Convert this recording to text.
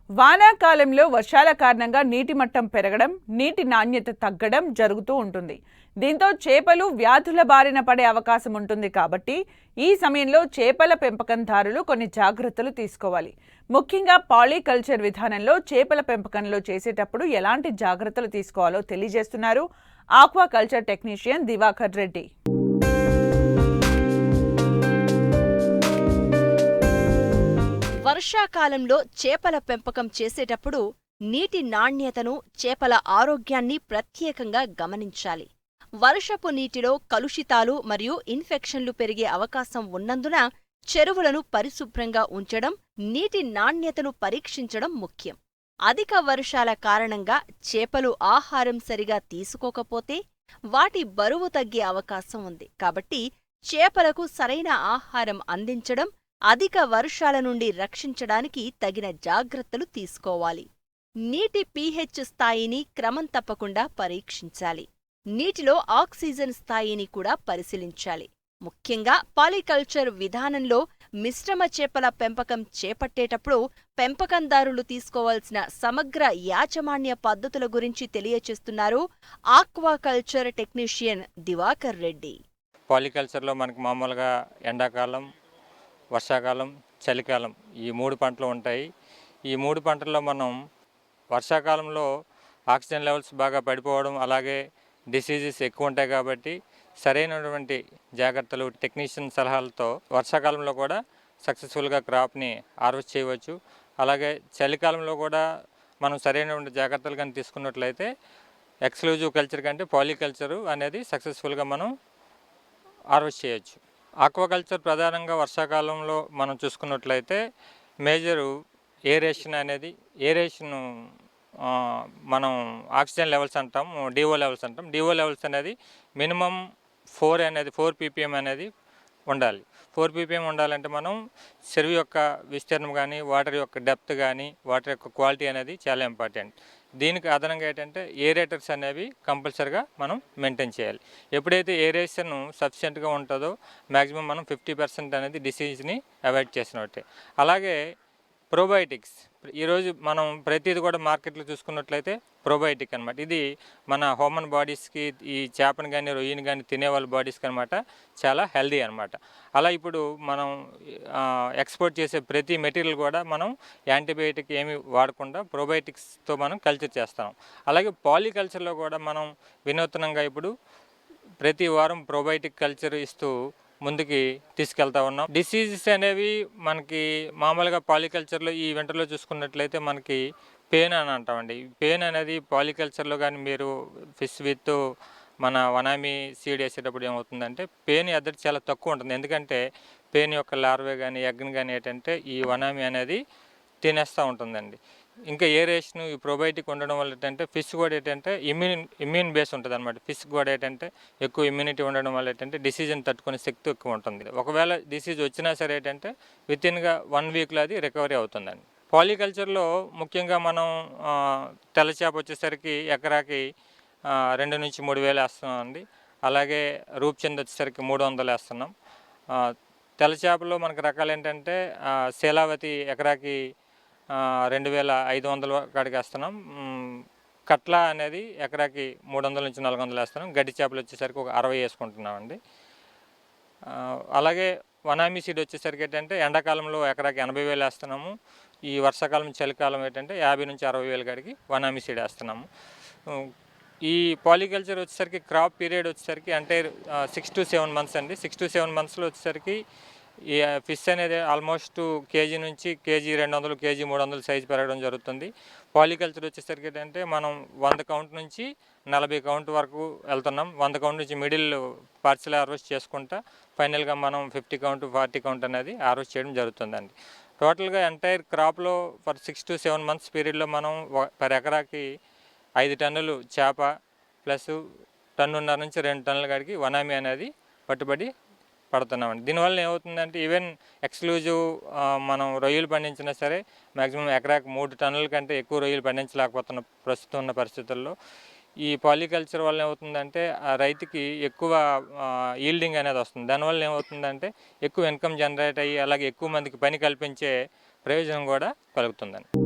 వానాకాలంలో వర్షాల కారణంగా నీటి మట్టం పెరగడం, నీటి నాణ్యత తగ్గడం జరుగుతూ ఉంటుంది. దీంతో చేపలు వ్యాధుల బారిన పడే అవకాశం ఉంటుంది. కాబట్టి ఈ సమయంలో చేపల పెంపకందారులు కొన్ని జాగ్రత్తలు తీసుకోవాలి. ముఖ్యంగా పాలీకల్చర్ విధానంలో చేపల పెంపకంలో చేసేటప్పుడు ఎలాంటి జాగ్రత్తలు తీసుకోవాలో తెలియజేస్తున్నారు ఆక్వాకల్చర్ టెక్నీషియన్ దివాకర్ రెడ్డి. వర్షాకాలంలో చేపల పెంపకం చేసేటప్పుడు నీటి నాణ్యతను, చేపల ఆరోగ్యాన్ని ప్రత్యేకంగా గమనించాలి. వర్షపు నీటిలో కలుషితాలు మరియు ఇన్ఫెక్షన్లు పెరిగే అవకాశం ఉన్నందున చెరువులను పరిశుభ్రంగా ఉంచడం, నీటి నాణ్యతను పరీక్షించడం ముఖ్యం. అధిక వర్షాల కారణంగా చేపలు ఆహారం సరిగా తీసుకోకపోతే వాటి బరువు తగ్గే అవకాశం ఉంది. కాబట్టి చేపలకు సరైన ఆహారం అందించడం, అధిక వర్షాల నుండి రక్షించడానికి తగిన జాగ్రత్తలు తీసుకోవాలి. నీటి pH స్థాయిని క్రమం తప్పకుండా పరీక్షించాలి. నీటిలో ఆక్సిజన్ స్థాయిని కూడా పరిశీలించాలి. ముఖ్యంగా పాలీకల్చర్ విధానంలో మిశ్రమ చేపల పెంపకం చేపట్టేటప్పుడు పెంపకందారులు తీసుకోవాల్సిన సమగ్ర యాజమాన్య పద్ధతుల గురించి తెలియచేస్తున్నారు ఆక్వాకల్చర్ టెక్నీషియన్ దివాకర్ రెడ్డి. పాలీకల్చర్లో మనకు మామూలుగా ఎండాకాలం, వర్షాకాలం, చలికాలం ఈ 3 పంటలు ఉంటాయి. ఈ 3 పంటల్లో మనం వర్షాకాలంలో ఆక్సిజన్ లెవెల్స్ బాగా పడిపోవడం, అలాగే డిసీజెస్ ఎక్కువ ఉంటాయి. కాబట్టి సరైనటువంటి జాగ్రత్తలు, టెక్నీషియన్ సలహాలతో వర్షాకాలంలో కూడా సక్సెస్ఫుల్గా క్రాప్ని హార్వెస్ట్ చేయవచ్చు. అలాగే చలికాలంలో కూడా మనం సరైనటువంటి జాగ్రత్తలు కానీ తీసుకున్నట్లయితే ఎక్స్క్లూజివ్ కల్చర్ కంటే పాలీకల్చరు అనేది సక్సెస్ఫుల్గా మనం హార్వెస్ట్ చేయొచ్చు. ఆక్వాకల్చర్ ప్రధానంగా వర్షాకాలంలో మనం చూసుకున్నట్లయితే మేజరు ఏరేషన్ అనేది, ఏరేషను మనం ఆక్సిజన్ లెవెల్స్ అంటాం, డిఓ లెవెల్స్ అంటాం. డిఓ లెవెల్స్ అనేది మినిమం 4 ppm అనేది ఉండాలి. 4 ppm ఉండాలంటే మనం చెరువు యొక్క విస్తీర్ణం కానీ, వాటర్ యొక్క డెప్త్ కానీ, వాటర్ యొక్క క్వాలిటీ అనేది చాలా ఇంపార్టెంట్. దీనికి అదనంగా ఏంటంటే ఏరేటర్స్ అనేవి కంపల్సరీగా మనం మెయింటైన్ చేయాలి. ఎప్పుడైతే ఏరేషన్ సఫిషియెంట్గా ఉంటుందో మ్యాక్సిమం మనం 50% అనేది డిసీజ్ని అవాయిడ్ చేసినట్టే. అలాగే ప్రోబయోటిక్స్, ఈరోజు మనం ప్రతిదీ కూడా మార్కెట్లో చూసుకున్నట్లయితే ప్రోబయోటిక్ అనమాట. ఇది మన హ్యూమన్ బాడీస్కి, ఈ చేపను కానీ రొయ్యని కానీ తినే వాళ్ళ బాడీస్కి అనమాట చాలా హెల్దీ అనమాట. అలా ఇప్పుడు మనం ఎక్స్పోర్ట్ చేసే ప్రతి మెటీరియల్ కూడా మనం యాంటీబయాటిక్ ఏమి వాడకుండా ప్రోబయోటిక్స్తో మనం కల్చర్ చేస్తాం. అలాగే పాలీకల్చర్లో కూడా మనం వినూత్నంగా ఇప్పుడు ప్రతి వారం ప్రోబయోటిక్ కల్చర్ ఇస్తూ ముందుకి తీసుకెళ్తా ఉన్నాం. డిసీజెస్ అనేవి మనకి మామూలుగా పాలీకల్చర్లో ఈ వింటర్లో చూసుకున్నట్లయితే మనకి పెయిన్ అని అంటామండి. పెయిన్ అనేది పాలీకల్చర్లో కానీ మీరు ఫిష్ విత్ మన వనామీ సీడ్ వేసేటప్పుడు ఏమవుతుందంటే పెయిన్ ఎద్దడి చాలా తక్కువ ఉంటుంది. ఎందుకంటే పెయిన్ యొక్క లార్వే కానీ ఎగ్ని కానీ ఏంటంటే ఈ వనామీ అనేది తినేస్తూ ఉంటుందండి. ఇంకా ఏరేషన్, ఈ ప్రోబయోటిక్ ఉండడం వల్ల ఏంటంటే ఫిష్ కూడా ఏంటంటే ఇమ్యూన్ బేస్ ఉంటుంది అనమాట. ఫిష్ కూడా ఏంటంటే ఎక్కువ ఇమ్యూనిటీ ఉండడం వల్ల ఏంటంటే డిసీజ్ని తట్టుకునే శక్తి ఎక్కువ ఉంటుంది. ఒకవేళ డిసీజ్ వచ్చినా సరే ఏంటంటే వితిన్గా 1 వీక్లో అది రికవరీ అవుతుందండి. పాలీకల్చర్లో ముఖ్యంగా మనం తెల్లచేప వచ్చేసరికి ఎకరాకి 2 నుంచి 3 వేలు వేస్తున్నాం అండి. అలాగే రూప్చంద్ వచ్చేసరికి 300 వేస్తున్నాం. తెల్లచేపలో మనకు రకాలు ఏంటంటే శీలావతి ఎకరాకి 2500 కాడికి వేస్తున్నాం. కట్ల అనేది ఎకరాకి 300 నుంచి 400 వేస్తున్నాం. గడ్డి చేపలు వచ్చేసరికి ఒక 60 వేసుకుంటున్నాం అండి. అలాగే వనామీ సీడ్ వచ్చేసరికి ఏంటంటే ఎండాకాలంలో ఎకరాకి 80,000 వేస్తున్నాము. ఈ వర్షాకాలం, చలికాలం ఏంటంటే 50 నుంచి 60,000 కాడికి వనామీ సీడ్ వేస్తున్నాము. ఈ పాలీకల్చర్ వచ్చేసరికి క్రాప్ పీరియడ్ వచ్చేసరికి అంటే 6 to 7 months అండి. 6 to 7 monthsలో వచ్చేసరికి ఈ ఫిష్ అనేది ఆల్మోస్ట్ కేజీ నుంచి కేజీ 200, కేజీ 300 సైజు పెరగడం జరుగుతుంది. పాలీకల్చర్ వచ్చేసరికి ఏంటంటే మనం 100 కౌంట్ నుంచి 40 కౌంట్ వరకు వెళ్తున్నాం. 100 కౌంట్ నుంచి మిడిల్ పార్సల్ హార్వెస్ట్ చేసుకుంటా ఫైనల్గా మనం 50 కౌంట్, 40 కౌంట్ అనేది హార్వెస్ట్ చేయడం జరుగుతుందండి. టోటల్గా ఎంటైర్ క్రాప్లో ఫర్ 6 to 7 months పీరియడ్లో మనం పర్ ఎకరాకి 5 టన్నులు చేప ప్లస్ 1.5 టన్నుల నుంచి 2 టన్నుల కాడికి వనామీ అనేది పట్టుబడి పడుతున్నామండి. దీనివల్ల ఏమవుతుందంటే ఈవెన్ ఎక్స్క్లూజివ్ మనం రొయ్యలు పండించినా సరే మ్యాక్సిమం ఎకరాకి 3 టన్నుల కంటే ఎక్కువ రొయ్యలు పండించలేకపోతున్న ప్రస్తుతం ఉన్న పరిస్థితుల్లో ఈ పాలీకల్చర్ వల్ల ఏమవుతుందంటే ఆ రైతుకి ఎక్కువ ఈల్డింగ్ అనేది వస్తుంది. దానివల్ల ఏమవుతుందంటే ఎక్కువ ఇన్కమ్ జనరేట్ అయ్యి అలాగే ఎక్కువ మందికి పని కల్పించే ప్రయోజనం కూడా కలుగుతుందండి.